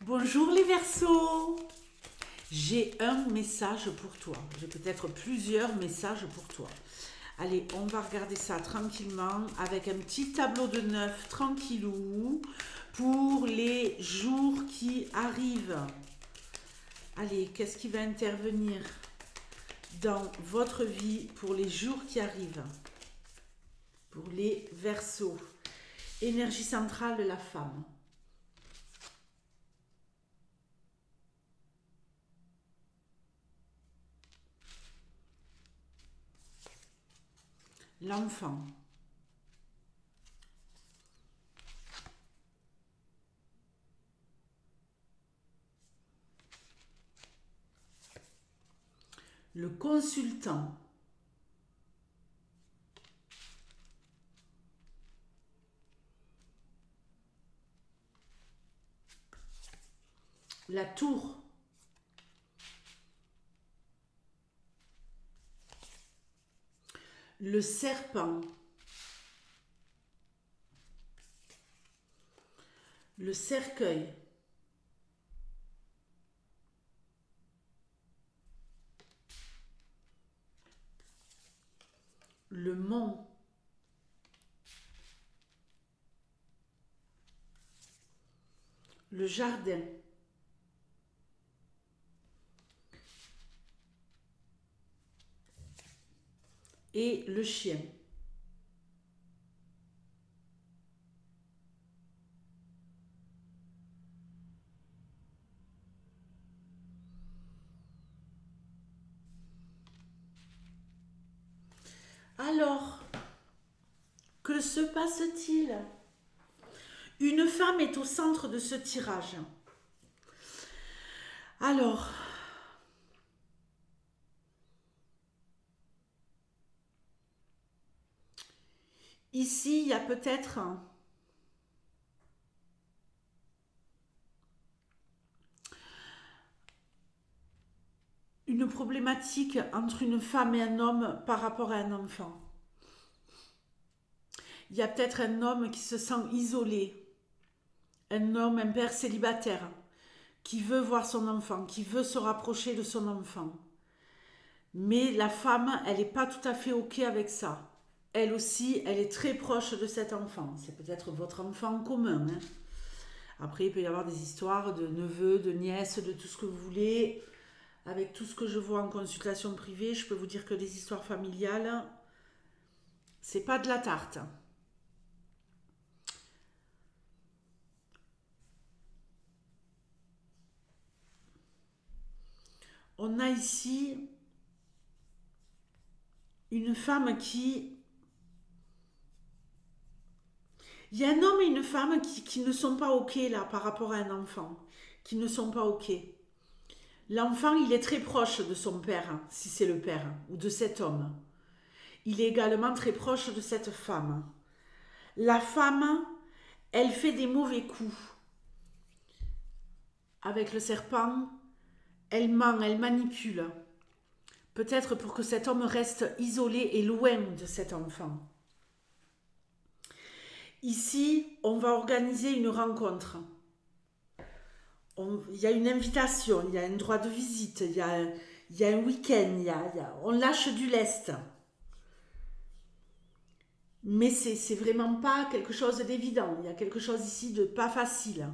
Bonjour les Verseaux, j'ai un message pour toi. J'ai peut-être plusieurs messages pour toi. Allez, on va regarder ça tranquillement avec un petit tableau de 9 tranquillou pour les jours qui arrivent. Allez, qu'est-ce qui va intervenir dans votre vie pour les jours qui arrivent? Pour les Verseaux. Énergie centrale de la femme. L'enfant. Le consultant. La tour. Le serpent. Le cercueil. Le mont. Le jardin. Et le chien. Alors, que se passe-t-il? Une femme est au centre de ce tirage. Alors, ici, il y a peut-être une problématique entre une femme et un homme par rapport à un enfant. Il y a peut-être un homme qui se sent isolé, un homme, un père célibataire, qui veut voir son enfant, qui veut se rapprocher de son enfant. Mais la femme, elle n'est pas tout à fait OK avec ça. Elle aussi, elle est très proche de cet enfant. C'est peut-être votre enfant commun, hein. Après, il peut y avoir des histoires de neveux, de nièces, de tout ce que vous voulez. Avec tout ce que je vois en consultation privée, je peux vous dire que les histoires familiales, c'est pas de la tarte. On a ici une femme qui... Il y a un homme et une femme qui ne sont pas OK là par rapport à un enfant. Qui ne sont pas OK. L'enfant, il est très proche de son père, si c'est le père, ou de cet homme. Il est également très proche de cette femme. La femme, elle fait des mauvais coups. Avec le serpent, elle ment, elle manipule. Peut-être pour que cet homme reste isolé et loin de cet enfant. Ici, on va organiser une rencontre. Il y a une invitation, il y a un droit de visite, il y a un week-end, on lâche du lest. Mais c'est vraiment pas quelque chose d'évident. Il y a quelque chose ici de pas facile.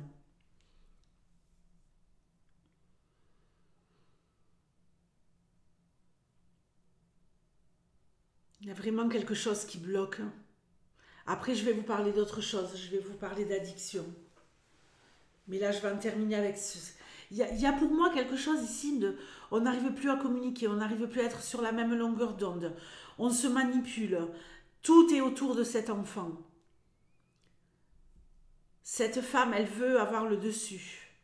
Il y a vraiment quelque chose qui bloque. Après, je vais vous parler d'autre chose. Je vais vous parler d'addiction. Mais là, je vais en terminer avec ce... Il y a pour moi quelque chose ici de... On n'arrive plus à communiquer, on n'arrive plus à être sur la même longueur d'onde. On se manipule. Tout est autour de cet enfant. Cette femme, elle veut avoir le dessus.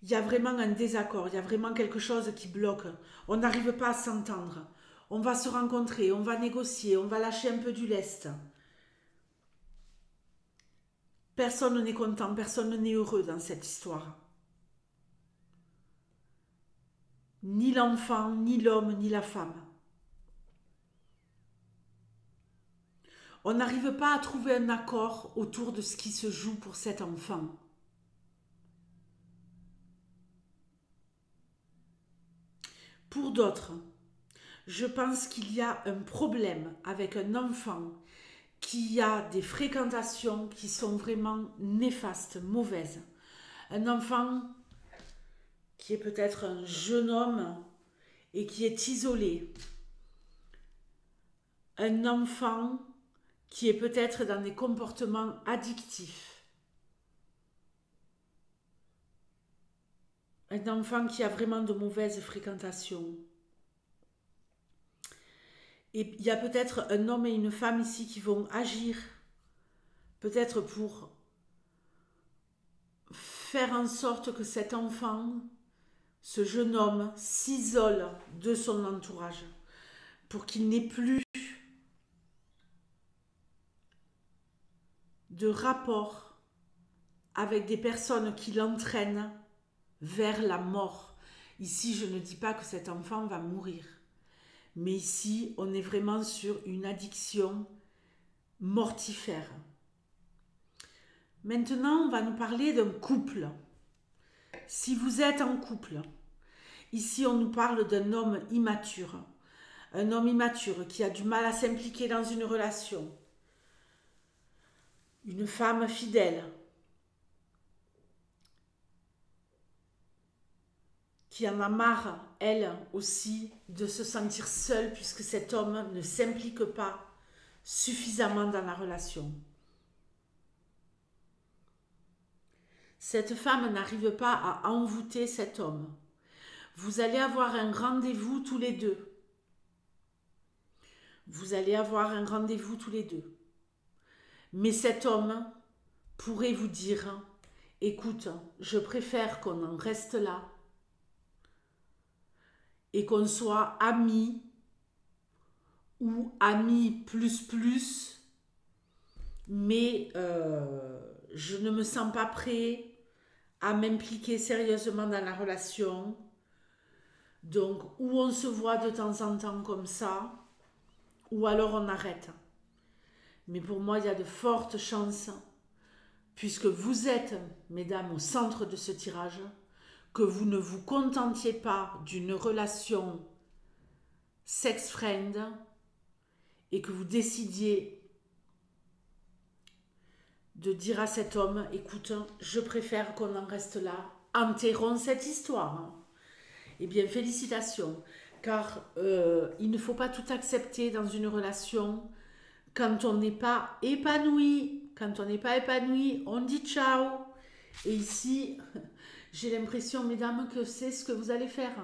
Il y a vraiment un désaccord, il y a vraiment quelque chose qui bloque. On n'arrive pas à s'entendre. On va se rencontrer, on va négocier, on va lâcher un peu du lest. Personne n'est content, personne n'est heureux dans cette histoire. Ni l'enfant, ni l'homme, ni la femme. On n'arrive pas à trouver un accord autour de ce qui se joue pour cet enfant. Pour d'autres, je pense qu'il y a un problème avec un enfant qui a des fréquentations qui sont vraiment néfastes, mauvaises. Un enfant qui est peut-être un jeune homme et qui est isolé. Un enfant qui est peut-être dans des comportements addictifs. Un enfant qui a vraiment de mauvaises fréquentations. Et il y a peut-être un homme et une femme ici qui vont agir, peut-être pour faire en sorte que cet enfant, ce jeune homme, s'isole de son entourage, pour qu'il n'ait plus de rapport avec des personnes qui l'entraînent vers la mort. Ici, je ne dis pas que cet enfant va mourir, mais ici, on est vraiment sur une addiction mortifère. Maintenant, on va nous parler d'un couple. Si vous êtes en couple, ici, on nous parle d'un homme immature. Un homme immature qui a du mal à s'impliquer dans une relation. Une femme fidèle. Qui en a marre, elle aussi, de se sentir seule puisque cet homme ne s'implique pas suffisamment dans la relation. Cette femme n'arrive pas à envoûter cet homme. Vous allez avoir un rendez-vous tous les deux. Vous allez avoir un rendez-vous tous les deux. Mais cet homme pourrait vous dire, écoute, je préfère qu'on en reste là et qu'on soit amis ou amis plus, mais je ne me sens pas prêt à m'impliquer sérieusement dans la relation. Donc, ou on se voit de temps en temps comme ça, ou alors on arrête. Mais pour moi, il y a de fortes chances, puisque vous êtes, mesdames, au centre de ce tirage, que vous ne vous contentiez pas d'une relation sex-friend et que vous décidiez de dire à cet homme, écoute, je préfère qu'on en reste là, enterrons cette histoire. Eh bien, félicitations, car il ne faut pas tout accepter dans une relation. Quand on n'est pas épanoui, on dit ciao. Et ici, j'ai l'impression, mesdames, que c'est ce que vous allez faire.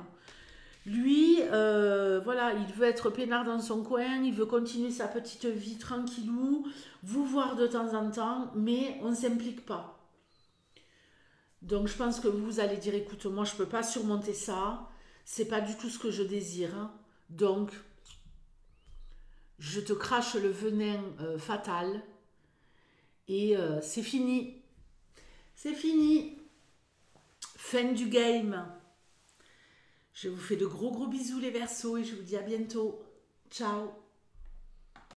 Lui, voilà, il veut être peinard dans son coin, il veut continuer sa petite vie tranquillou, vous voir de temps en temps, mais on ne s'implique pas. Donc je pense que vous allez dire, écoute, moi je ne peux pas surmonter ça, c'est pas du tout ce que je désire, donc je te crache le venin fatal et c'est fini. C'est fini. Fin du game. Je vous fais de gros bisous les Verseaux et je vous dis à bientôt. Ciao.